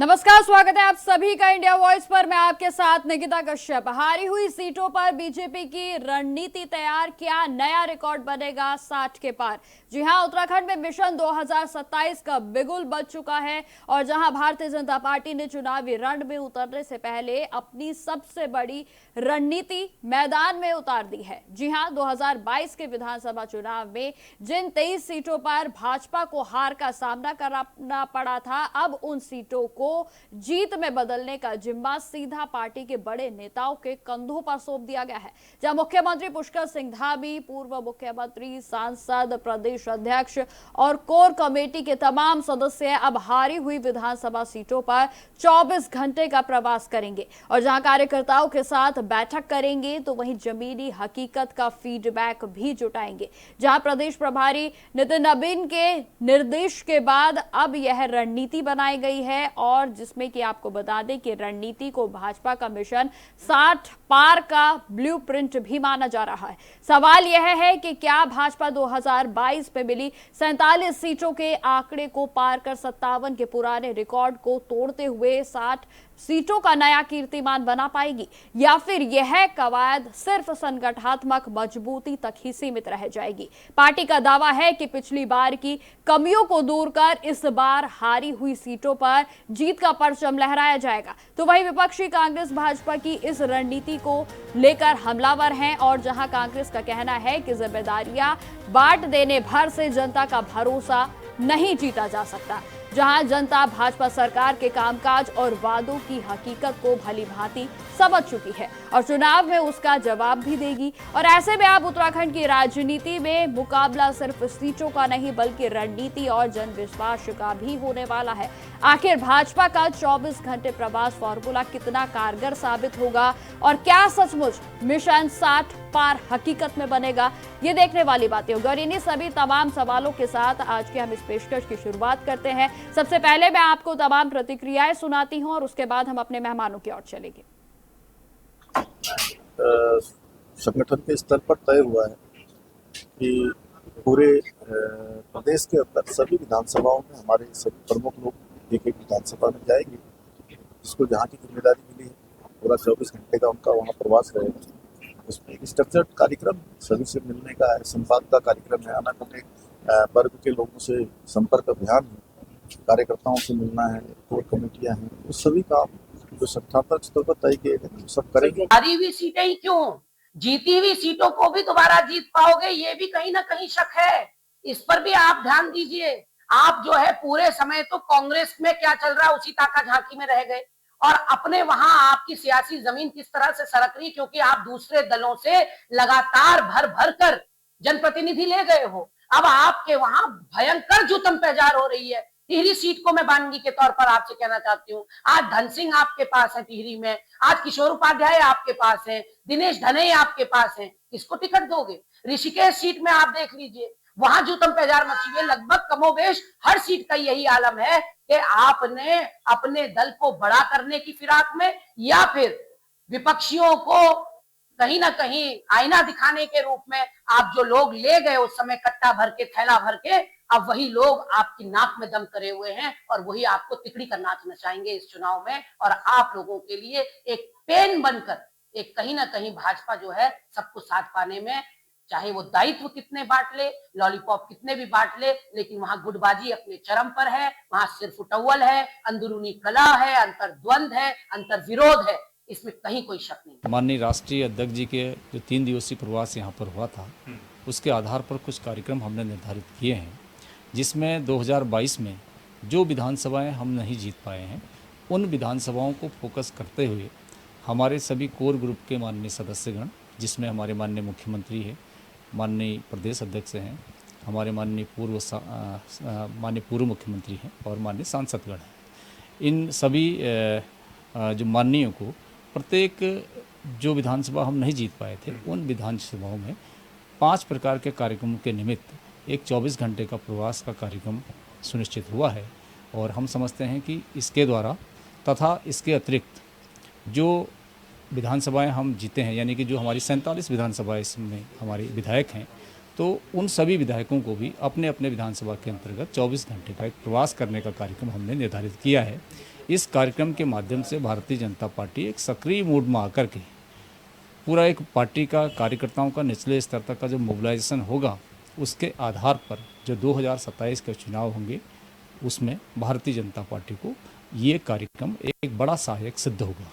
नमस्कार, स्वागत है आप सभी का इंडिया वॉइस पर। मैं आपके साथ निकिता कश्यप। हारी हुई सीटों पर बीजेपी की रणनीति तैयार, क्या नया रिकॉर्ड बनेगा 60 के पार? जी हां, उत्तराखंड में मिशन 2027 का बिगुल बज चुका है और जहां भारतीय जनता पार्टी ने चुनावी रण में उतरने से पहले अपनी सबसे बड़ी रणनीति मैदान में उतार दी है। जी हां, 2022 के विधानसभा चुनाव में जिन 23 सीटों पर भाजपा को हार का सामना करना पड़ा था, अब उन सीटों को जीत में बदलने का जिम्मा सीधा पार्टी के बड़े नेताओं के कंधों पर सौंप दिया गया है। जहां मुख्यमंत्री पुष्कर सिंह धामी, पूर्व मुख्यमंत्री, सांसद, प्रदेश अध्यक्ष और कोर कमेटी के तमाम सदस्य अब हारी हुई विधानसभा सीटों पर 24 घंटे का प्रवास करेंगे और जहां कार्यकर्ताओं के साथ बैठक करेंगे तो वहीं जमीनी हकीकत का फीडबैक भी जुटाएंगे। जहां प्रदेश प्रभारी नितिन नबीन के निर्देश के बाद अब यह रणनीति बनाई गई है और जिसमें कि आपको बता दें कि रणनीति को भाजपा का मिशन 60 पार का ब्लूप्रिंट भी माना जा रहा है। सवाल यह है कि क्या भाजपा 2022 में मिली 47 सीटों के आंकड़े को पार कर 57 के पुराने रिकॉर्ड को तोड़ते हुए 60 सीटों का नया कीर्तिमान बना पाएगी, या फिर यह कवायद सिर्फ संगठनात्मक मजबूती तक ही सीमित रह जाएगी? पार्टी का दावा है कि पिछली बार की कमियों को दूर कर इस बार हारी हुई सीटों पर जीत का परचम लहराया जाएगा। तो वही विपक्षी कांग्रेस भाजपा की इस रणनीति को लेकर हमलावर हैं और जहां कांग्रेस का कहना है कि जिम्मेदारियां बांट देने भर से जनता का भरोसा नहीं जीता जा सकता। जहां जनता भाजपा सरकार के कामकाज और वादों की हकीकत को भली भांति समझ चुकी है और चुनाव में उसका जवाब भी देगी। और ऐसे में अब उत्तराखंड की राजनीति में मुकाबला सिर्फ सीटों का नहीं बल्कि रणनीति और जनविश्वास का भी होने वाला है। आखिर भाजपा का 24 घंटे प्रवास फॉर्मूला कितना कारगर साबित होगा और क्या सचमुच मिशन 60 पार हकीकत में बनेगा, ये देखने वाली बातें होगी। और इन्हीं सभी तमाम सवालों के साथ आज के हम इस पेशकश की शुरुआत करते हैं। सबसे पहले मैं आपको तमाम प्रतिक्रियाएं सुनाती हूं और उसके बाद हम अपने मेहमानों की ओर चलेंगे। संगठन के स्तर पर तय हुआ है कि पूरे प्रदेश के अंदर सभी विधानसभाओं में हमारे सभी प्रमुख लोग एक एक विधानसभा में जाएंगे, जिसको जहाँ की जिम्मेदारी मिली है पूरा 24 घंटे का उनका वहाँ प्रवास रहेगा। उसमें स्ट्रक्चर्ड कार्यक्रम सभी से मिलने का है, संवाद का कार्यक्रम है, अनाकटे वर्ग के लोगों से संपर्क अभियान है, कार्यकर्ताओं से मिलना है, कोर कमेटियां हैं, वो सभी काम जो संस्थात्मक स्तर पर तय किए गए सब करेंगे। हारी हुई सीटें ही क्यों, जीती हुई सीटों को भी दोबारा जीत पाओगे, ये भी कहीं ना कहीं शक है। इस पर भी आप ध्यान दीजिए। आप जो है पूरे समय तो कांग्रेस में क्या चल रहा है उसी ताका झांकी में रह गए और अपने वहां आपकी सियासी जमीन किस तरह से सरक रही, क्योंकि आप दूसरे दलों से लगातार भर भर कर जनप्रतिनिधि ले गए हो। अब आपके वहां भयंकर जूतम पेजार हो रही है। टिहरी सीट को मैं बानगी के तौर पर आपसे कहना चाहती हूँ, आज धन सिंह आपके पास है टिहरी में, आज किशोर उपाध्याय आपके पास है, दिनेश धनई आपके पास है, किसको टिकट दोगे? ऋषिकेश सीट में आप देख लीजिए, वहां जूतम पेजार मची हुई है। लगभग कमोबेश हर सीट का यही आलम है कि आपने अपने दल को बड़ा करने की फिराक में या फिर विपक्षियों को कहीं ना कहीं आईना दिखाने के रूप में आप जो लोग ले गए उस समय कट्टा भर के, थैला भर के, अब वही लोग आपकी नाक में दम करे हुए हैं और वही आपको तिकड़ी का नाच नचाएंगे इस चुनाव में। और आप लोगों के लिए एक पेन बनकर एक कहीं ना कहीं भाजपा जो है सबको साथ पाने में, चाहे वो दायित्व कितने बांट ले, लॉलीपॉप कितने भी बांट ले, लेकिन वहां गुटबाजी अपने चरम पर है। वहां सिर्फ उटव्वल है, अंदरूनी कला है, अंतर्द्वंद है, अंतर विरोध है, इसमें कहीं कोई शक नहीं। माननीय राष्ट्रीय अध्यक्ष जी के जो 3 दिवसीय प्रवास यहाँ पर हुआ था, उसके आधार पर कुछ कार्यक्रम हमने निर्धारित किए हैं, जिसमें 2022 में जो विधानसभाएं हम नहीं जीत पाए हैं उन विधानसभाओं को फोकस करते हुए हमारे सभी कोर ग्रुप के माननीय सदस्यगण, जिसमें हमारे माननीय मुख्यमंत्री है, माननीय प्रदेश अध्यक्ष हैं, हमारे माननीय पूर्व मुख्यमंत्री हैं और माननीय सांसदगण हैं, इन सभी जो माननीयों को प्रत्येक जो विधानसभा हम नहीं जीत पाए थे उन विधानसभाओं में 5 प्रकार के कार्यक्रमों के निमित्त एक 24 घंटे का प्रवास का कार्यक्रम सुनिश्चित हुआ है। और हम समझते हैं कि इसके द्वारा तथा इसके अतिरिक्त जो विधानसभाएं हम जीते हैं, यानी कि जो हमारी 47 विधानसभाएं इसमें हमारे विधायक हैं, तो उन सभी विधायकों को भी अपने अपने विधानसभा के अंतर्गत 24 घंटे का एक प्रवास करने का कार्यक्रम हमने निर्धारित किया है। इस कार्यक्रम के माध्यम से भारतीय जनता पार्टी एक सक्रिय मूड में आकर के पूरा एक पार्टी का कार्यकर्ताओं का निचले स्तर तक का जो मोबिलाइजेशन होगा, उसके आधार पर जो 2027 के चुनाव होंगे उसमें भारतीय जनता पार्टी को ये कार्यक्रम एक बड़ा सहायक सिद्ध होगा।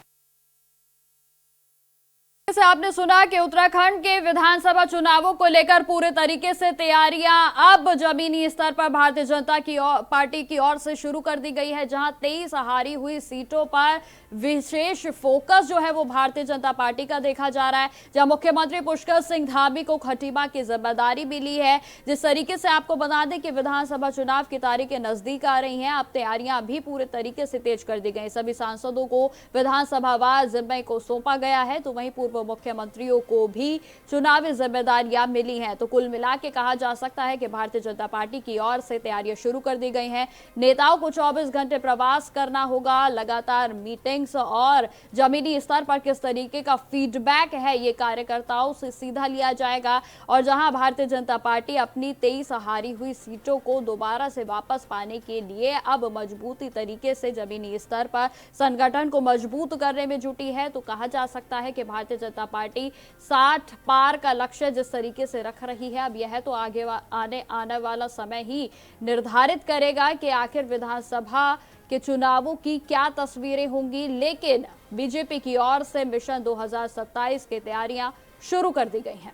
से आपने सुना कि उत्तराखंड के विधानसभा चुनावों को लेकर पूरे तरीके से तैयारियां अब जमीनी स्तर पर भारतीय जनता पार्टी की ओर से शुरू कर दी गई है, जहां 23 हारी हुई सीटों पर विशेष फोकस जो है वो भारतीय जनता पार्टी का देखा जा रहा है, जहां मुख्यमंत्री पुष्कर सिंह धामी को खटीमा की जिम्मेदारी मिली है। जिस तरीके से आपको बता दें कि विधानसभा चुनाव की तारीखें नजदीक आ रही हैं, अब तैयारियां भी पूरे तरीके से तेज कर दी गई। सभी सांसदों को विधानसभावार जिम्मे को सौंपा गया है, तो वहीं पूर्व मुख्यमंत्रियों को भी चुनावी जिम्मेदारियां मिली हैं। तो कुल मिला के कहा जा सकता है कि भारतीय जनता पार्टी की ओर से तैयारियां शुरू कर दी गई हैं। नेताओं को 24 घंटे प्रवास करना होगा, लगातार मीटिंग्स और जमीनी स्तर पर किस तरीके का फीडबैक है ये कार्यकर्ताओं से सीधा लिया जाएगा। और जहां भारतीय जनता पार्टी अपनी 23 हारी हुई सीटों को दोबारा से वापस पाने के लिए अब मजबूती तरीके से जमीनी स्तर पर संगठन को मजबूत करने में जुटी है, तो कहा जा सकता है कि भारतीय जनता पार्टी 60 पार का लक्ष्य जिस तरीके से रख रही है, अब यह तो आने वाला समय ही निर्धारित करेगा कि आखिर विधानसभा के चुनावों की क्या तस्वीरें होंगी। लेकिन बीजेपी की ओर से मिशन 2027 की तैयारियां शुरू कर दी गई हैं।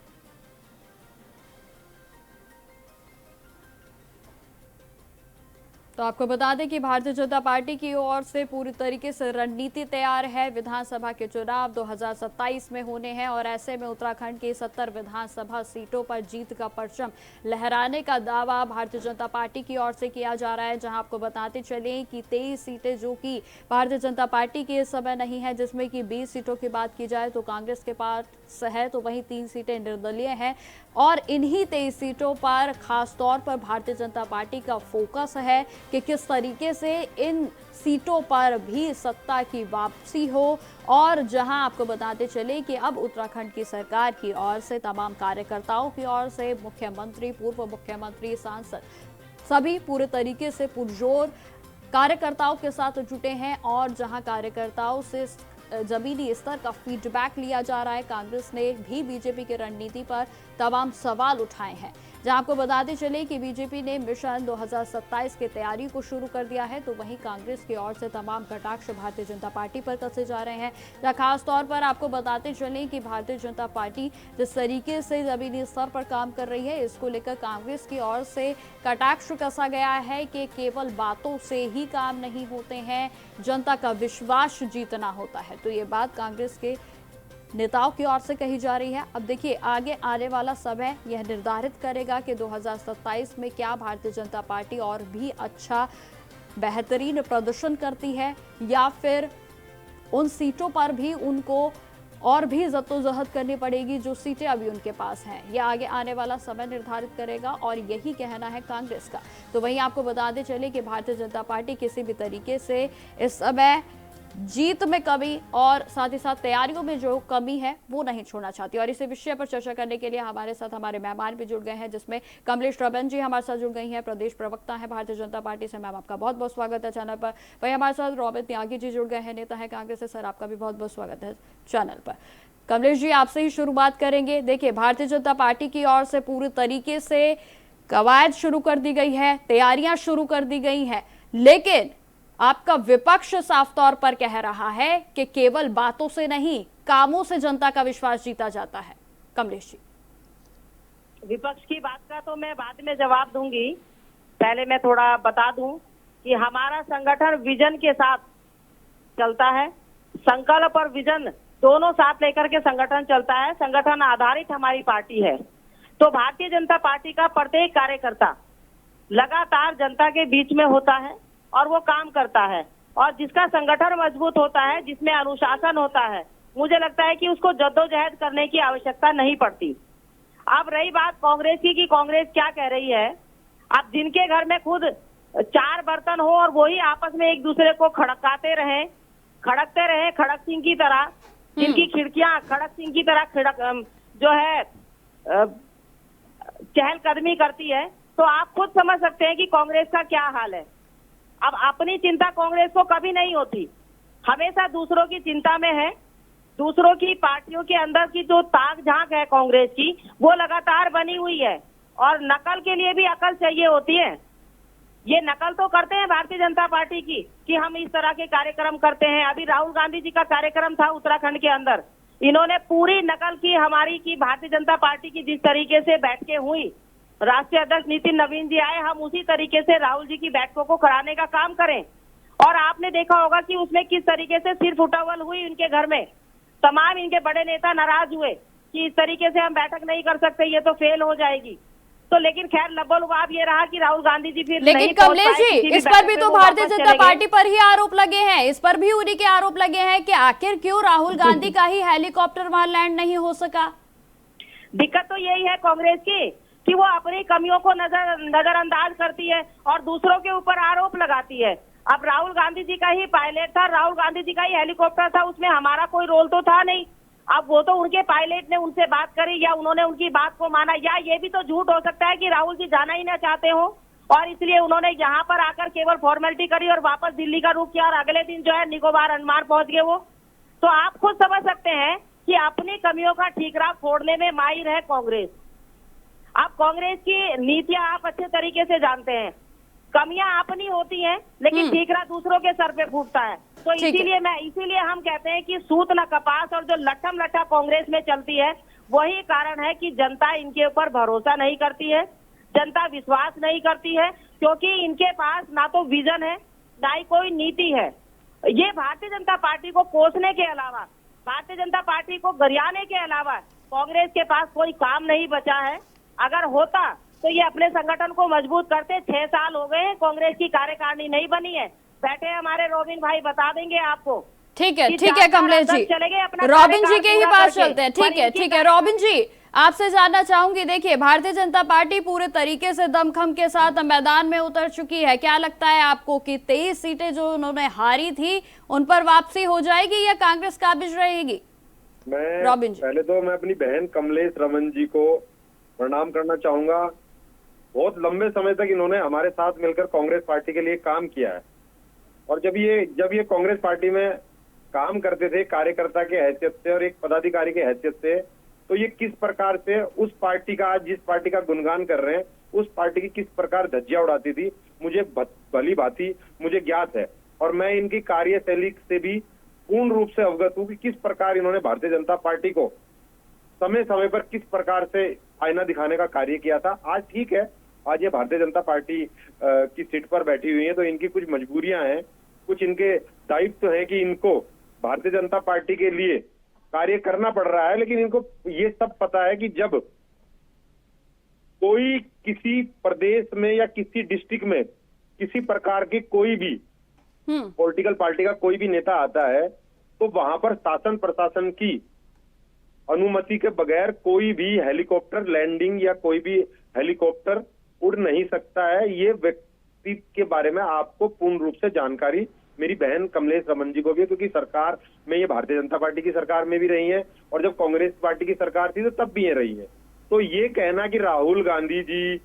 तो आपको बता दें कि भारतीय जनता पार्टी की ओर से पूरी तरीके से रणनीति तैयार है। विधानसभा के चुनाव 2027 में होने हैं और ऐसे में उत्तराखंड की 70 विधानसभा सीटों पर जीत का परचम लहराने का दावा भारतीय जनता पार्टी की ओर से किया जा रहा है। जहां आपको बताते चले कि 23 सीटें जो कि भारतीय जनता पार्टी की इस समय नहीं है, जिसमें कि 20 सीटों की बात की जाए तो कांग्रेस के पास है, तो वहीं 3 सीटें निर्दलीय हैं। और इन्हीं 23 सीटों पर खास तौर पर भारतीय जनता पार्टी का फोकस है कि किस तरीके से इन सीटों पर भी सत्ता की वापसी हो। और जहां आपको बताते चले कि अब उत्तराखंड की सरकार की ओर से, तमाम कार्यकर्ताओं की ओर से, मुख्यमंत्री, पूर्व मुख्यमंत्री, सांसद सभी पूरे तरीके से पुरजोर कार्यकर्ताओं के साथ जुटे हैं। और जहां कार्यकर्ताओं से जमीनी स्तर का फीडबैक लिया जा रहा है, कांग्रेस ने भी बीजेपी की रणनीति पर तमाम सवाल उठाए हैं। जहां आपको बताते चले कि बीजेपी ने मिशन 2027 की तैयारी को शुरू कर दिया है, तो वहीं कांग्रेस की ओर से तमाम कटाक्ष भारतीय जनता पार्टी पर कसे जा रहे हैं। जहां खास तौर पर आपको बताते चले कि भारतीय जनता पार्टी जिस तरीके से जमीनी स्तर पर काम कर रही है, इसको लेकर कांग्रेस की ओर से कटाक्ष कसा गया है कि केवल बातों से ही काम नहीं होते हैं, जनता का विश्वास जीतना होता है। तो ये बात कांग्रेस के नेताओं की ओर से कही जा रही है। अब देखिए आगे आने वाला समय यह निर्धारित करेगा कि 2027 में क्या भारतीय जनता पार्टी और भी अच्छा बेहतरीन प्रदर्शन करती है, या फिर उन सीटों पर भी उनको और भी जद्दोजहद करनी पड़ेगी जो सीटें अभी उनके पास हैं। यह आगे आने वाला समय निर्धारित करेगा और यही कहना है कांग्रेस का। तो वहीं आपको बताते चले कि भारतीय जनता पार्टी किसी भी तरीके से इस समय जीत में कमी और साथ ही साथ तैयारियों में जो कमी है वो नहीं छोड़ना चाहती। और इसी विषय पर चर्चा करने के लिए हमारे साथ हमारे मेहमान भी जुड़ गए हैं, जिसमें कमलेश रबन जी हमारे साथ जुड़ गई हैं, प्रदेश प्रवक्ता है भारतीय जनता पार्टी से। मैम आपका बहुत बहुत स्वागत है चैनल पर। वही हमारे साथ रोमित त्यागी जी जुड़ गए हैं, नेता है कांग्रेस से। सर आपका भी बहुत बहुत स्वागत है चैनल पर। कमलेश जी आपसे ही शुरुआत करेंगे। देखिए भारतीय जनता पार्टी की ओर से पूरी तरीके से कवायद शुरू कर दी गई है, तैयारियां शुरू कर दी गई हैं, लेकिन आपका विपक्ष साफ तौर पर कह रहा है कि केवल बातों से नहीं, कामों से जनता का विश्वास जीता जाता है। कमलेश जी। विपक्ष की बात का तो मैं बाद में जवाब दूंगी, पहले मैं थोड़ा बता दूं कि हमारा संगठन विजन के साथ चलता है। संकल्प और विजन दोनों साथ लेकर के संगठन चलता है। संगठन आधारित हमारी पार्टी है। तो भारतीय जनता पार्टी का प्रत्येक कार्यकर्ता लगातार जनता के बीच में होता है और वो काम करता है। और जिसका संगठन मजबूत होता है, जिसमें अनुशासन होता है, मुझे लगता है कि उसको जद्दोजहद करने की आवश्यकता नहीं पड़ती। अब रही बात कांग्रेस की कि कांग्रेस क्या कह रही है। अब जिनके घर में खुद 4 बर्तन हो और वही आपस में एक दूसरे को खड़कते रहे खड़क सिंह की तरह, जिनकी खिड़कियां खड़क सिंह की तरह जो है चहलकदमी करती है, तो आप खुद समझ सकते हैं कि कांग्रेस का क्या हाल है। अब अपनी चिंता कांग्रेस को कभी नहीं होती, हमेशा दूसरों की चिंता में है। दूसरों की पार्टियों के अंदर की जो ताक झांक है कांग्रेस की, वो लगातार बनी हुई है। और नकल के लिए भी अकल चाहिए होती है। ये नकल तो करते हैं भारतीय जनता पार्टी की कि हम इस तरह के कार्यक्रम करते हैं। अभी राहुल गांधी जी का कार्यक्रम था उत्तराखंड के अंदर, इन्होंने पूरी नकल की हमारी की भारतीय जनता पार्टी की। जिस तरीके से बैठकें हुई, राष्ट्रीय अध्यक्ष नितिन नवीन जी आए, हम उसी तरीके से राहुल जी की बैठकों को कराने का काम करें। और आपने देखा होगा कि उसमें किस तरीके से सिर्फ उठावल हुई उनके घर में। तमाम इनके बड़े नेता नाराज हुए कि इस तरीके से हम बैठक नहीं कर सकते, ये तो फेल हो जाएगी। तो लेकिन खैर लब्बो-लुबाब ये रहा कि राहुल गांधी जी फिर लेकिन नहीं पहुंच कमलेश पाए जी, किसी भी इस पर बैठक भी पे, तो वो भारतीय वापस जनता चले गए। पार्टी पर ही आरोप लगे हैं, इस पर भी उन्हीं के आरोप लगे हैं कि आखिर क्यों राहुल गांधी का ही हेलीकॉप्टर वहां लैंड नहीं हो सका। दिक्कत तो यही है कांग्रेस की कि वो अपनी कमियों को नजरअंदाज करती है और दूसरों के ऊपर आरोप लगाती है। अब राहुल गांधी जी का ही पायलट था, राहुल गांधी जी का ही हेलीकॉप्टर था, उसमें हमारा कोई रोल तो था नहीं। अब वो तो उनके पायलट ने उनसे बात करी या उन्होंने उनकी बात को माना, या ये भी तो झूठ हो सकता है कि राहुल जी जाना ही ना चाहते हो और इसलिए उन्होंने यहाँ पर आकर केवल फॉर्मेलिटी करी और वापस दिल्ली का रुख किया और अगले दिन जो है निकोबार अंडमान पहुंच गए वो। तो आप खुद समझ सकते हैं कि अपनी कमियों का ठीकरा फोड़ने में माहिर है कांग्रेस। आप कांग्रेस की नीतियां आप अच्छे तरीके से जानते हैं, कमियां अपनी होती हैं लेकिन ठीकरा दूसरों के सर पे फूटता है। तो ठीक है। इसीलिए हम कहते हैं कि सूत न कपास और जो लट्ठम लट्ठा कांग्रेस में चलती है, वही कारण है कि जनता इनके ऊपर भरोसा नहीं करती है, जनता विश्वास नहीं करती है, क्योंकि इनके पास ना तो विजन है ना ही कोई नीति है। ये भारतीय जनता पार्टी को कोसने के अलावा, भारतीय जनता पार्टी को गरियाने के अलावा कांग्रेस के पास कोई काम नहीं बचा है। अगर होता तो ये अपने संगठन को मजबूत करते। 6 साल हो गए हैं, कांग्रेस की कार्यकारिणी नहीं बनी है। बैठे हमारे रोबिन भाई बता देंगे आपको। ठीक है, कि ठीक है 4 साल कमलेश जी, अंदर चले गए अपना रॉबिन जी कार्यकाल के ही पूरा पास करके। चलते हैं। पर ठीक है, इनकी ठीक है रॉबिन जी, आपसे जानना चाहूंगी, देखिए भारतीय जनता पार्टी पूरे तरीके से दमखम के साथ मैदान में उतर चुकी है। क्या लगता है आपको कि 23 सीटें जो उन्होंने हारी थी उन पर वापसी हो जाएगी या कांग्रेस काबिज रहेगी? रॉबिन जी, पहले तो मैं अपनी बहन कमलेश रमन जी को प्रणाम करना चाहूंगा। बहुत लंबे समय तक इन्होंने हमारे साथ मिलकर कांग्रेस पार्टी के लिए काम किया है और जब ये कांग्रेस पार्टी में काम करते थे कार्यकर्ता के हैसियत से और एक पदाधिकारी के हैसियत से, तो ये किस प्रकार से उस पार्टी का, जिस पार्टी का गुणगान कर रहे हैं, उस पार्टी की किस प्रकार धज्जियां उड़ाती थी मुझे भली भांति मुझे ज्ञात है। और मैं इनकी कार्यशैली से भी पूर्ण रूप से अवगत हूँ कि किस प्रकार इन्होंने भारतीय जनता पार्टी को समय समय पर किस प्रकार से आईना दिखाने का कार्य किया था। आज ठीक है, आज ये भारतीय जनता पार्टी की सीट पर बैठी हुई है तो इनकी कुछ मजबूरियां हैं, कुछ इनके दायित्व है कि इनको भारतीय जनता पार्टी के लिए कार्य करना पड़ रहा है। लेकिन इनको ये सब पता है कि जब कोई किसी प्रदेश में या किसी डिस्ट्रिक्ट में किसी प्रकार की कोई भी पॉलिटिकल पार्टी का कोई भी नेता आता है तो वहां पर शासन प्रशासन की अनुमति के बगैर कोई भी हेलीकॉप्टर लैंडिंग या कोई भी हेलीकॉप्टर उड़ नहीं सकता है। ये व्यक्ति के बारे में आपको पूर्ण रूप से जानकारी मेरी बहन कमलेश रमन जी को भी है, क्योंकि सरकार में ये भारतीय जनता पार्टी की सरकार में भी रही है और जब कांग्रेस पार्टी की सरकार थी तो तब भी ये रही है। तो ये कहना कि राहुल गांधी जी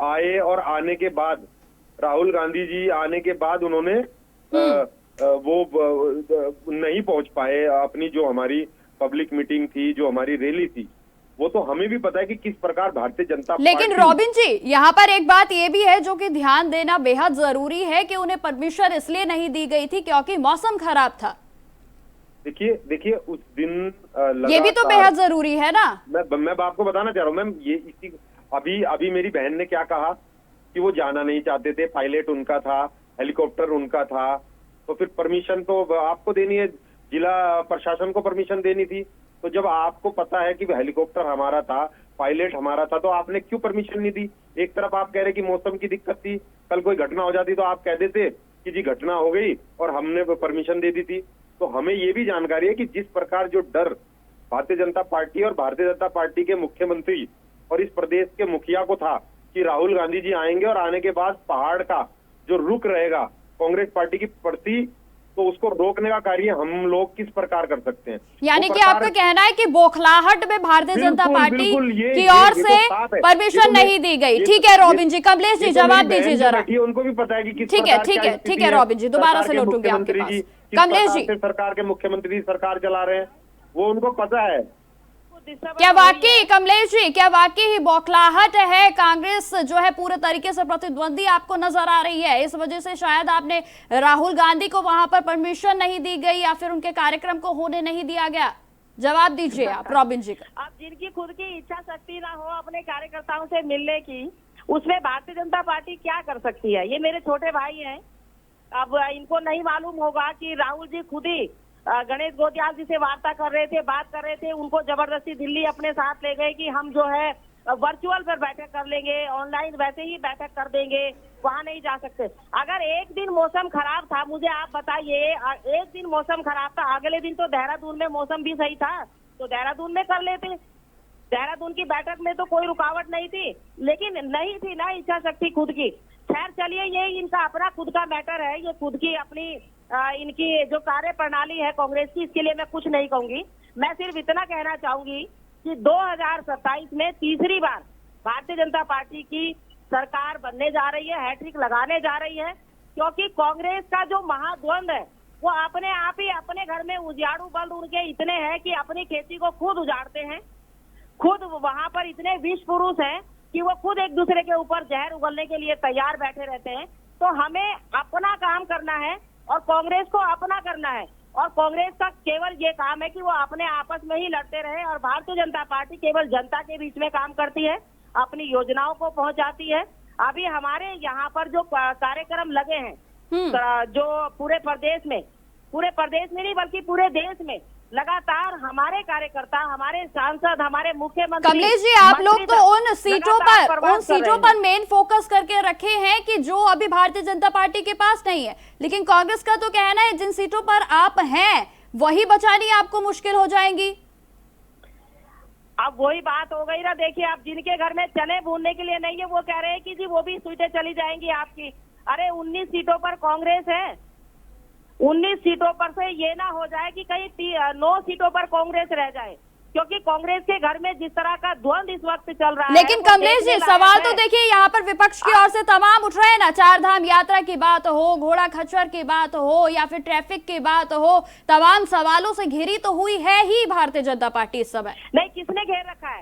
आए और आने के बाद राहुल गांधी जी आने के बाद उन्होंने वो नहीं पहुंच पाए, अपनी जो हमारी पब्लिक मीटिंग थी, जो हमारी रैली थी, वो तो हमें भी पता है कि किस प्रकार भारतीय जनता लेकिन रॉबिन जी यहाँ पर एक बात ये भी है जो कि ध्यान देना बेहद जरूरी है कि उन्हें परमिशन इसलिए नहीं दी गई थी क्योंकि मौसम खराब था। देखिए उस दिन ये भी तो बेहद जरूरी है ना। मैं आपको बताना चाह रहा हूँ मैम, ये इसी अभी मेरी बहन ने क्या कहा कि वो जाना नहीं चाहते थे, पायलट उनका था, हेलीकॉप्टर उनका था, तो फिर परमिशन तो आपको देनी है, जिला प्रशासन को परमिशन देनी थी। तो जब आपको पता है कि हेलीकॉप्टर हमारा था, पायलट हमारा था, तो आपने क्यों परमिशन नहीं दी? एक तरफ आप कह रहे कि मौसम की दिक्कत थी, कल कोई घटना हो जाती तो आप कह देते कि जी घटना हो गई और हमने परमिशन दे दी थी। तो हमें ये भी जानकारी है कि जिस प्रकार जो डर भारतीय जनता पार्टी और भारतीय जनता पार्टी के मुख्यमंत्री और इस प्रदेश के मुखिया को था कि राहुल गांधी जी आएंगे और आने के बाद पहाड़ का जो रुख रहेगा कांग्रेस पार्टी की प्रति तो उसको रोकने का कार्य हम लोग किस प्रकार कर सकते हैं? यानी वो कि प्रकार- आपका कहना है कि बौखलाहट में भारतीय जनता बिल्कुल, पार्टी बिल्कुल, की ये ओर तो से साफ है। ये परमिशन तो नहीं दी गई। ठीक है रॉबिन जी, कमलेश जी जवाब दीजिए जरा। उनको भी पता है कि किस ठीक है, प्रकार ठीक क्या है, स्थिति ठीक है रॉबिन जी, दोबारा सरकार से के लौटूंगी आपके मुख्यमंत्री पास। जी, किस कमलेश प्रकार जी। से सरकार के मुख्यमंत्री सरकार चला रहे हैं, वो उनको पता है। क्या वाकई कमलेश जी, क्या वाकई ही बौखलाहट है? कांग्रेस जो है पूरे तरीके से प्रतिद्वंदी आपको नजर आ रही है, इस वजह से शायद आपने राहुल गांधी को वहां पर परमिशन नहीं दी गई या फिर उनके कार्यक्रम को होने नहीं दिया गया? जवाब दीजिए आप रॉबिन जी का। अब जिनकी खुद की इच्छा शक्ति ना हो अपने कार्यकर्ताओं से मिलने की, उसमें भारतीय जनता पार्टी क्या कर सकती है? ये मेरे छोटे भाई हैं। अब इनको नहीं मालूम होगा कि राहुल जी खुद ही गणेश गोटियाल जी से वार्ता कर रहे थे, बात कर रहे थे, उनको जबरदस्ती दिल्ली अपने साथ ले गए कि हम जो है वर्चुअल पर बैठक कर लेंगे, ऑनलाइन वैसे ही बैठक कर देंगे, वहां नहीं जा सकते। अगर एक दिन मौसम खराब था, मुझे आप बताइए, एक दिन मौसम खराब था, अगले दिन तो देहरादून में मौसम भी सही था, तो देहरादून में कर लेते। देहरादून की बैठक में तो कोई रुकावट नहीं थी, लेकिन नहीं थी ना इच्छा शक्ति खुद की। खैर चलिए, ये इनका अपना खुद का मैटर है, ये खुद की अपनी इनकी जो कार्य प्रणाली है कांग्रेस की, इसके लिए मैं कुछ नहीं कहूंगी। मैं सिर्फ इतना कहना चाहूंगी कि 2027 में तीसरी बार भारतीय जनता पार्टी की सरकार बनने जा रही है, हैट्रिक लगाने जा रही है, क्योंकि कांग्रेस का जो महाद्वंद है वो अपने आप ही अपने घर में उजाड़ू बल उनके इतने हैं कि अपनी खेती को खुद उजाड़ते हैं, खुद वहां पर इतने विष पुरुष हैं कि वो खुद एक दूसरे के ऊपर जहर उगलने के लिए तैयार बैठे रहते हैं। तो हमें अपना काम करना है और कांग्रेस को अपना करना है, और कांग्रेस का केवल ये काम है कि वो अपने आपस में ही लड़ते रहे, और भारतीय जनता पार्टी केवल जनता के बीच में काम करती है, अपनी योजनाओं को पहुंचाती है। अभी हमारे यहाँ पर जो कार्यक्रम लगे हैं, जो पूरे प्रदेश में नहीं बल्कि पूरे देश में लगातार हमारे कार्यकर्ता, हमारे सांसद, हमारे मुख्यमंत्री, कमलेश जी, आप लोग तो उन सीटों पर मेन फोकस करके रखे हैं कि जो अभी भारतीय जनता पार्टी के पास नहीं है, लेकिन कांग्रेस का तो कहना है जिन सीटों पर आप हैं वही बचानी आपको मुश्किल हो जाएंगी। अब वही बात हो गई ना। देखिए, आप जिनके घर में चने भूनने के लिए नहीं है, वो कह रहे हैं कि जी वो भी सीटें चली जाएंगी आपकी। अरे 19 सीटों पर कांग्रेस है, 19 सीटों पर से ये ना हो जाए कि कहीं 9 सीटों पर कांग्रेस रह जाए, क्योंकि कांग्रेस के घर में जिस तरह का द्वंद इस वक्त चल रहा है। लेकिन कमलेश जी, सवाल तो देखिए यहाँ पर विपक्ष की ओर से तमाम उठ रहे हैं ना, 4 धाम यात्रा की बात हो, घोड़ा खच्चर की बात हो, या फिर ट्रैफिक की बात हो, तमाम सवालों से घिरी तो हुई है ही भारतीय जनता पार्टी इस समय। नहीं, किसने घेर रखा है?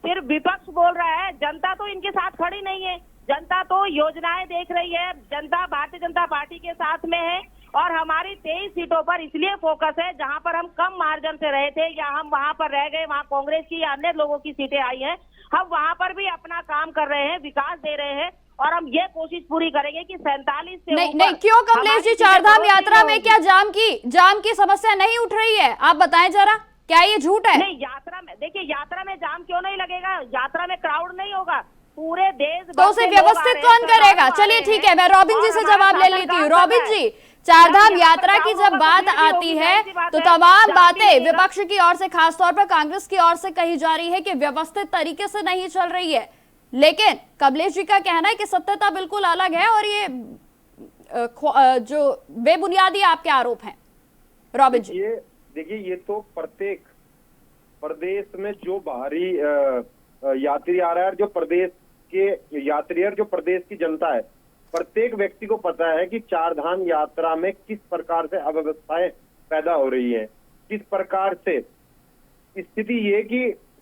सिर्फ विपक्ष बोल रहा है, जनता तो इनके साथ खड़ी नहीं है। जनता तो योजनाएं देख रही है, जनता भारतीय जनता पार्टी के साथ में है, और हमारी 23 सीटों पर इसलिए फोकस है जहां पर हम कम मार्जिन से रहे थे या हम वहां पर रह गए, वहां कांग्रेस की या अन्य लोगों की सीटें आई हैं, हम वहां पर भी अपना काम कर रहे हैं, विकास दे रहे हैं, और हम ये कोशिश पूरी करेंगे कि 47 से नहीं, क्यों कमलेश जी, 4 धाम यात्रा में क्या जाम की समस्या नहीं उठ रही है? आप बताएं जरा, क्या ये झूठ है? नहीं, यात्रा में देखिए, यात्रा में जाम क्यों नहीं लगेगा? यात्रा में क्राउड नहीं होगा, पूरे देश तो उसे व्यवस्थित कौन करेगा? चलिए ठीक है, मैं रॉबिन जी से जवाब ले लेती हूँ। रॉबिन जी, 4 धाम यात्रा की जब बात आती है तो तमाम बातें विपक्ष की ओर से, खासतौर पर कांग्रेस की ओर से कही जा रही है कि व्यवस्थित तरीके से नहीं चल रही है, लेकिन कमलेश जी का कहना है कि सत्यता बिल्कुल अलग है और ये जो बेबुनियादी आपके आरोप हैं। रॉबिन जी, ये देखिए, ये तो प्रत्येक प्रदेश में जो बाहरी यात्री आ रहा है, जो प्रदेश के यात्री और जो प्रदेश की जनता है, प्रत्येक व्यक्ति को पता है कि 4 धाम यात्रा में किस प्रकार से अव्यवस्थाएं पैदा हो रही हैं, किस प्रकार से स्थिति ये कि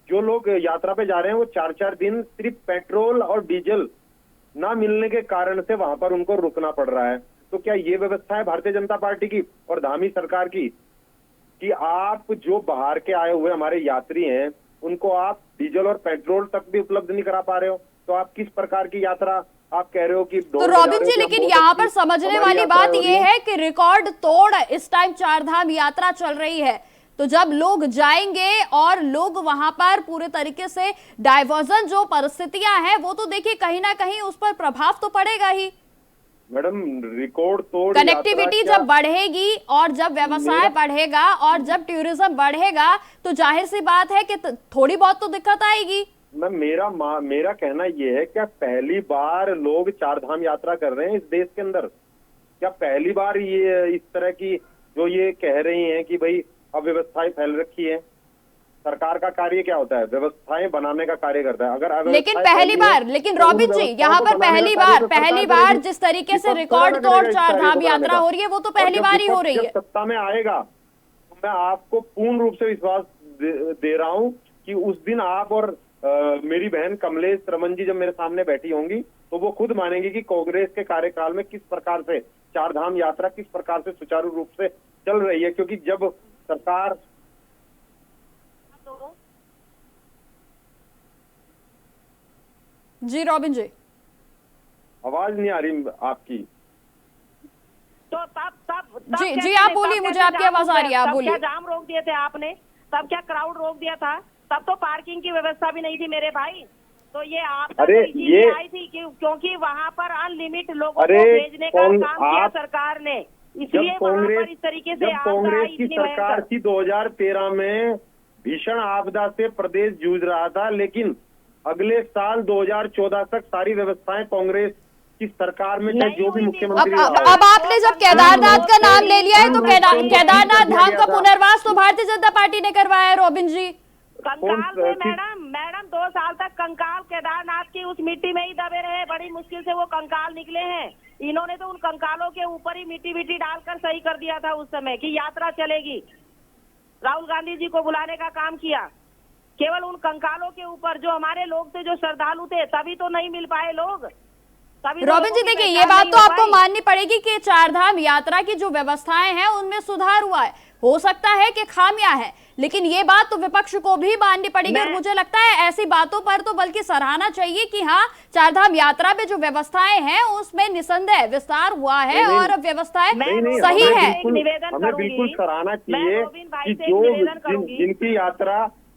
जो लोग यात्रा पे जा रहे हैं वो 4-4 दिन सिर्फ पेट्रोल और डीजल ना मिलने के कारण से वहां पर उनको रुकना पड़ रहा है। तो क्या ये व्यवस्था है भारतीय जनता पार्टी की और धामी सरकार की कि आप जो बाहर के आए हुए हमारे यात्री हैं उनको आप डीजल और पेट्रोल तक भी उपलब्ध नहीं करा पा रहे हो? तो आप किस प्रकार की यात्रा आप कह रहे हो कि तो रॉबिन जी, लेकिन यहाँ पर समझने वाली बात ये है कि रिकॉर्ड तोड़ इस टाइम 4 धाम यात्रा चल रही है, तो जब लोग जाएंगे और लोग वहां पर पूरे तरीके से डाइवर्जन जो परिस्थितियां हैं वो तो देखिए कहीं ना कहीं उस पर प्रभाव तो पड़ेगा ही। मैडम, रिकॉर्ड तोड़ कनेक्टिविटी जब बढ़ेगी और जब व्यवसाय बढ़ेगा और जब टूरिज्म बढ़ेगा तो जाहिर सी बात है कि थोड़ी बहुत तो दिक्कत आएगी। मेरा कहना ये है, क्या पहली बार लोग 4 धाम यात्रा कर रहे हैं इस देश के अंदर? क्या पहली बार ये इस तरह की जो ये कह रही हैं कि भाई अव्यवस्थाएं फैल रखी है? सरकार का कार्य क्या होता है? व्यवस्थाएं बनाने का कार्य करता है। अगर लेकिन अव्यवस्थाएं पहली फैली बार, है, लेकिन तो उन रॉबिन जी व्यवस्थाओं यहाँ को पर बनाने पहली का कार्य बार तो सरकार पहली बार करेगी। जिस तरीके से विपक्ष रिकॉर्ड करेगा तोड़ इस चार कार्य धाम को यात्रा बनाने हो का। रही है, वो तो और पहली जब बार ही हो विपक्ष रही जब है। सत्ता में आएगा तो मैं आपको पूर्ण रूप से विश्वास दे रहा हूं कि उस दिन आप और मेरी बहन कमलेश रमन जी जब मेरे सामने बैठी होंगी तो वो खुद मानेंगी कि कांग्रेस के कार्यकाल में किस प्रकार से चार धाम यात्रा किस प्रकार से सुचारू रूप से चल रही है। क्योंकि जब सरकार जी रॉबिन जी, आवाज नहीं आ रही आपकी। तो तब जी, कैसे- जी, आप तब बोलिए, कैसे मुझे आपकी जाम आवाज रुक आ रही है, गया? आप तब बोलिए। क्या जाम रोक दिए थे आपने? तब क्या क्राउड रोक दिया था? तब तो पार्किंग की व्यवस्था भी नहीं थी मेरे भाई। तो ये आप अरे तो इसीलिए ये- आई थी क्योंकि वहाँ पर अनलिमिट लोगों अरे को भेजने का काम किया आप- सरकार ने, जब इसलिए वहाँ पर कांग्रेस इस तरीके से जब आपदा कांग्रेस आई की इतनी सरकार भयंकर। थी 2013 में भीषण आपदा से प्रदेश जूझ रहा था, लेकिन अगले साल 2014 तक सारी व्यवस्थाएं कांग्रेस की सरकार में चाहे नहीं जो भी हुई थी। मुख्यमंत्री अब रहा अब हो। आपने जब केदारनाथ का नाम ले लिया है तो कौन- केदारनाथ धाम का गया था? पुनर्वास तो भारतीय जनता पार्टी ने करवाया है रॉबिन जी। कंकाल में मैडम 2 साल तक कंकाल केदारनाथ की उस मिट्टी में ही दबे रहे। बड़ी मुश्किल से वो कंकाल निकले हैं। इन्होंने तो उन कंकालों के ऊपर ही मिट्टी डालकर सही कर दिया था उस समय कि यात्रा चलेगी। राहुल गांधी जी को बुलाने का काम किया केवल उन कंकालों के ऊपर। जो हमारे लोग थे, जो श्रद्धालु थे, तभी तो नहीं मिल पाए लोग। तभी तो रॉबिन जी लोगों की देखिए, ये पहचान बात नहीं तो हो आपको पाई। माननी पड़ेगी कि चारधाम यात्रा की जो व्यवस्थाएं हैं उनमें सुधार हुआ है। हो सकता है कि खामियां हैं, लेकिन ये बात तो विपक्ष को भी माननी पड़ेगी। और मुझे लगता है ऐसी बातों पर तो बल्कि सराहना चाहिए कि हाँ, चारधाम यात्रा में जो व्यवस्थाएं हैं उसमें निसंदेह विस्तार हुआ है नहीं, और व्यवस्थाएं नहीं, सही हमें है। निवेदन हमें करूंगी। बिल्कुल सराहना मैं चाहिए रोबिन भाई कि से एक निवेदन करूंगी।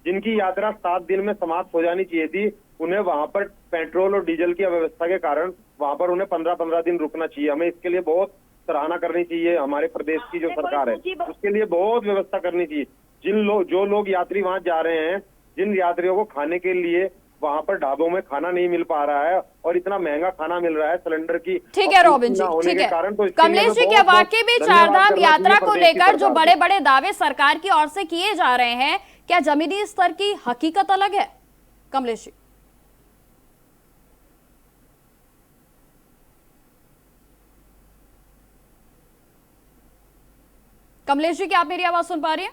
जिनकी यात्रा 7 दिन में समाप्त हो जानी चाहिए थी, उन्हें वहां पर पेट्रोल और डीजल की अव्यवस्था के कारण वहां पर उन्हें 15-15 दिन रुकना चाहिए। हमें इसके लिए बहुत सराहना करनी चाहिए। हमारे प्रदेश की जो आपने कोई सरकार है सूची उसके लिए बहुत व्यवस्था करनी चाहिए। जो लोग यात्री वहां जा रहे हैं, जिन यात्रियों को खाने के लिए वहां पर ढाबों में खाना नहीं मिल पा रहा है और इतना महंगा खाना मिल रहा है सिलेंडर की, ठीक है रॉबिन जी, होने ठीक के है। कारण, तो इसके लिए कमलेश जी, हमें क्या बहुत-बहुत वाकई में धन्यवाद चारधाम करना यात्रा चाहिए को प्रदेश की लेकर जो सरकार बड़े को। बड़े दावे सरकार की ओर से किए जा रहे हैं, क्या जमीनी स्तर की हकीकत अलग है? कमलेश जी, कमलेश जी, क्या आप मेरी आवाज सुन पा रही हैं?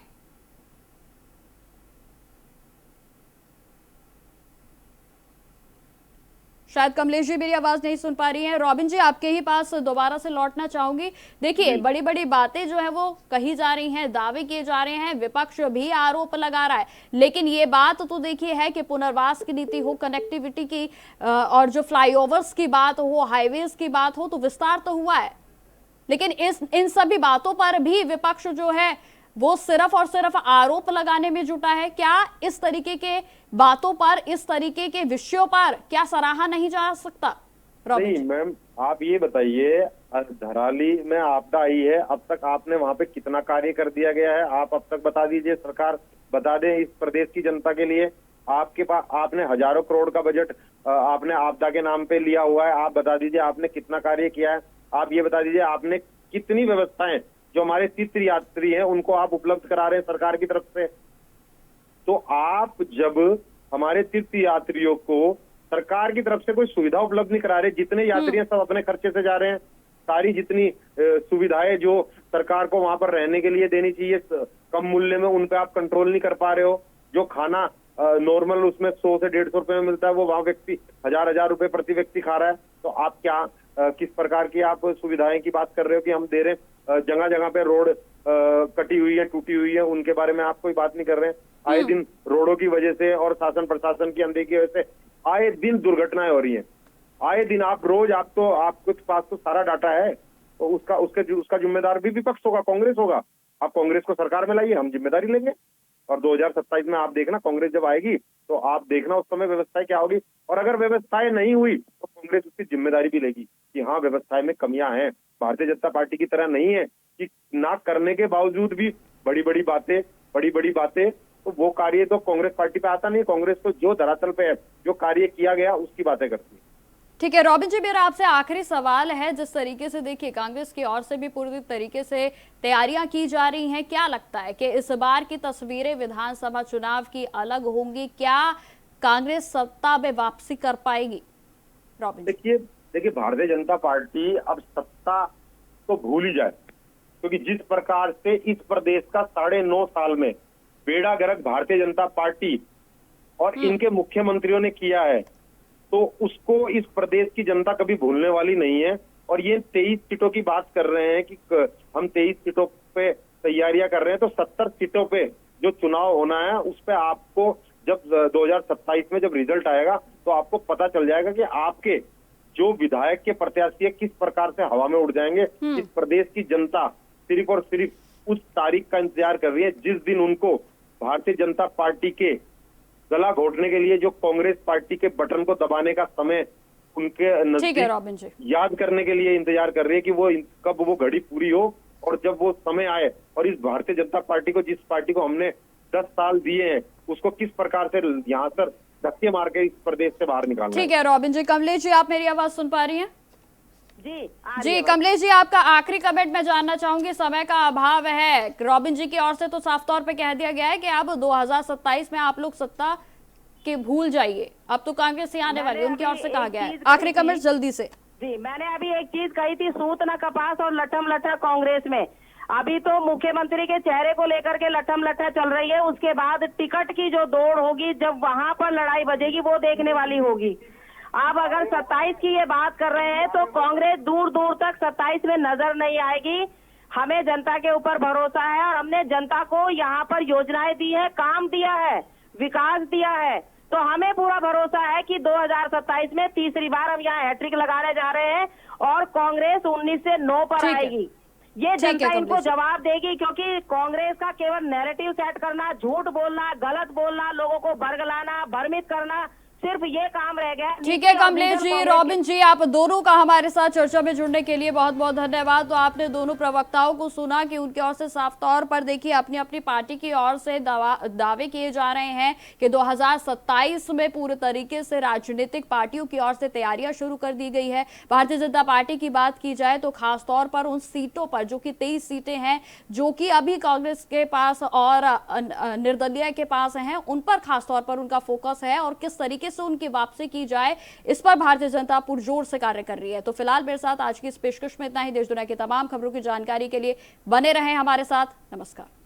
शायद कमलेश जी मेरी आवाज नहीं सुन पा रही हैं। रॉबिन जी, आपके ही पास दोबारा से लौटना चाहूंगी। देखिए, बड़ी बड़ी बातें जो है वो कही जा रही हैं, दावे किए जा रहे हैं, विपक्ष भी आरोप लगा रहा है, लेकिन ये बात तो देखिए है कि पुनर्वास की नीति हो, कनेक्टिविटी की और जो फ्लाईओवर्स की बात हो, हाईवेज की बात हो, तो विस्तार तो हुआ है, लेकिन इन सभी बातों पर भी विपक्ष जो है वो सिर्फ और सिर्फ आरोप लगाने में जुटा है। क्या इस तरीके के बातों पर, इस तरीके के विषयों पर क्या सराहा नहीं जा सकता? नहीं मैम, आप ये बताइए, धराली में आपदा आई है, अब तक आपने वहां पे कितना कार्य कर दिया गया है? आप अब तक बता दीजिए, सरकार बता दें इस प्रदेश की जनता के लिए। आपके पास आपने हजारों करोड़ का बजट आपने आपदा के नाम पे लिया हुआ है, आप बता दीजिए आपने कितना कार्य किया है? आप ये बता दीजिए आपने कितनी व्यवस्थाएं जो हमारे तीर्थ यात्री हैं उनको आप उपलब्ध करा रहे हैं सरकार की तरफ से। तो आप जब हमारे तीर्थ यात्रियों को सरकार की तरफ से कोई सुविधा उपलब्ध नहीं करा रहे, जितने यात्री हैं सब अपने खर्चे से जा रहे हैं, सारी जितनी सुविधाएं जो सरकार को वहां पर रहने के लिए देनी चाहिए कम मूल्य में, उन पे आप कंट्रोल नहीं कर पा रहे हो। जो खाना नॉर्मल उसमें 100 से 150 रुपए में मिलता है, वो वहां व्यक्ति 1000 रुपए प्रति व्यक्ति खा रहा है। तो आप क्या किस प्रकार की आप सुविधाएं की बात कर रहे हो कि हम दे रहे हैं? जगह जगह पे रोड कटी हुई है, टूटी हुई है, उनके बारे में आप कोई बात नहीं कर रहे हैं। आए दिन रोडों की वजह से और शासन प्रशासन की अनदेखी की वजह से आए दिन दुर्घटनाएं हो रही हैं। आए दिन आप रोज आपके पास तो सारा डाटा है, तो उसका जिम्मेदार भी विपक्ष होगा, कांग्रेस होगा। आप कांग्रेस को सरकार में लाइए, हम जिम्मेदारी लेंगे। और 2027 में आप देखना, कांग्रेस जब आएगी तो आप देखना उस समय व्यवस्थाएं क्या होगी। और अगर व्यवस्थाएं नहीं हुई तो कांग्रेस उसकी जिम्मेदारी भी लेगी कि हाँ व्यवस्थाएं में कमियां हैं। भारतीय जनता पार्टी की तरह नहीं है कि ना करने के बावजूद भी बड़ी बड़ी बातें, तो वो कार्य तो कांग्रेस पार्टी पे आता नहीं। कांग्रेस तो जो धरातल पे है, जो कार्य किया गया उसकी बातें करती है। ठीक है रॉबिन जी, मेरा आपसे आखिरी सवाल है। जिस तरीके से देखिए कांग्रेस की ओर से भी पूरी तरीके से तैयारियां की जा रही हैं, क्या लगता है कि इस बार की तस्वीरें विधानसभा चुनाव की अलग होंगी? क्या कांग्रेस सत्ता में वापसी कर पाएगी? रॉबिन जी। देखिए भारतीय जनता पार्टी अब सत्ता तो भूल ही जाए, क्योंकि जिस प्रकार से इस प्रदेश का 9.5 साल में बेड़ा गर्क भारतीय जनता पार्टी और इनके मुख्यमंत्रियों ने किया है, तो उसको इस प्रदेश की जनता कभी भूलने वाली नहीं है। और ये 23 सीटों की बात कर रहे हैं कि हम 23 सीटों पे तैयारियां कर रहे हैं, तो 70 सीटों पे जो चुनाव होना है उस पे आपको जब 2027 में जब रिजल्ट आएगा तो आपको पता चल जाएगा कि आपके जो विधायक के प्रत्याशी है किस प्रकार से हवा में उड़ जाएंगे। इस प्रदेश की जनता सिर्फ और सिर्फ उस तारीख का इंतजार कर रही है जिस दिन उनको भारतीय जनता पार्टी के गला घोटने के लिए जो कांग्रेस पार्टी के बटन को दबाने का समय उनके ठीक है रॉबिन जी, याद करने के लिए इंतजार कर रही है कि वो कब वो घड़ी पूरी हो और जब वो समय आए और इस भारतीय जनता पार्टी को, जिस पार्टी को हमने 10 साल दिए हैं, उसको किस प्रकार से यहाँ पर धक्के मार के इस प्रदेश से बाहर निकालना। ठीक है रॉबिन जी। कमलेश जी, आप मेरी आवाज सुन पा रही हैं? जी कमलेश जी, आपका आखिरी कमेंट मैं जानना चाहूंगी। समय का अभाव है। रॉबिन जी की ओर से तो साफ तौर पे कह दिया गया है कि अब 2027 में आप लोग सत्ता के भूल जाइए, अब तो कांग्रेस ही आने वाली है, उनकी ओर से कहा गया है। आखिरी कमेंट जल्दी से। जी, मैंने अभी एक चीज कही थी, सूत न कपास और लठम लठा कांग्रेस में। अभी तो मुख्यमंत्री के चेहरे को लेकर के लठम लठा चल रही है, उसके बाद टिकट की जो दौड़ होगी, जब वहां पर लड़ाई बजेगी, वो देखने वाली होगी। आप अगर 27 की ये बात कर रहे हैं तो कांग्रेस दूर दूर तक 27 में नजर नहीं आएगी। हमें जनता के ऊपर भरोसा है और हमने जनता को यहाँ पर योजनाएं दी है, काम दिया है, विकास दिया है, तो हमें पूरा भरोसा है कि 2027 में तीसरी बार हम यहाँ हैट्रिक लगाने जा रहे हैं और कांग्रेस 19 से 9 पर आएगी। ये जनता इनको जवाब देगी, क्योंकि कांग्रेस का केवल नैरेटिव सेट करना, झूठ बोलना, गलत बोलना, लोगों को भड़काना, भ्रमित करना, सिर्फ ये काम रह गया। ठीक है कमलेश जी, रॉबिन जी, आप दोनों का हमारे साथ चर्चा में जुड़ने के लिए बहुत बहुत धन्यवाद। तो आपने दोनों प्रवक्ताओं को सुना कि उनकी ओर से साफ तौर पर देखिए अपनी अपनी पार्टी की ओर से दावे किए जा रहे हैं कि 2027 में पूरे तरीके से राजनीतिक पार्टियों की ओर से तैयारियां शुरू कर दी गई है। भारतीय जनता पार्टी की बात की जाए तो खासतौर पर उन सीटों पर, जो कि 23 सीटें हैं जो कि अभी कांग्रेस के पास और निर्दलीय के पास हैं, उन पर खासतौर पर उनका फोकस है और किस तरीके से उनकी वापसी की जाए, इस पर भारतीय जनता पुरजोर से कार्य कर रही है। तो फिलहाल मेरे साथ आज की इस पेशकश में इतना ही। देश दुनिया की तमाम खबरों की जानकारी के लिए बने रहें हमारे साथ। नमस्कार।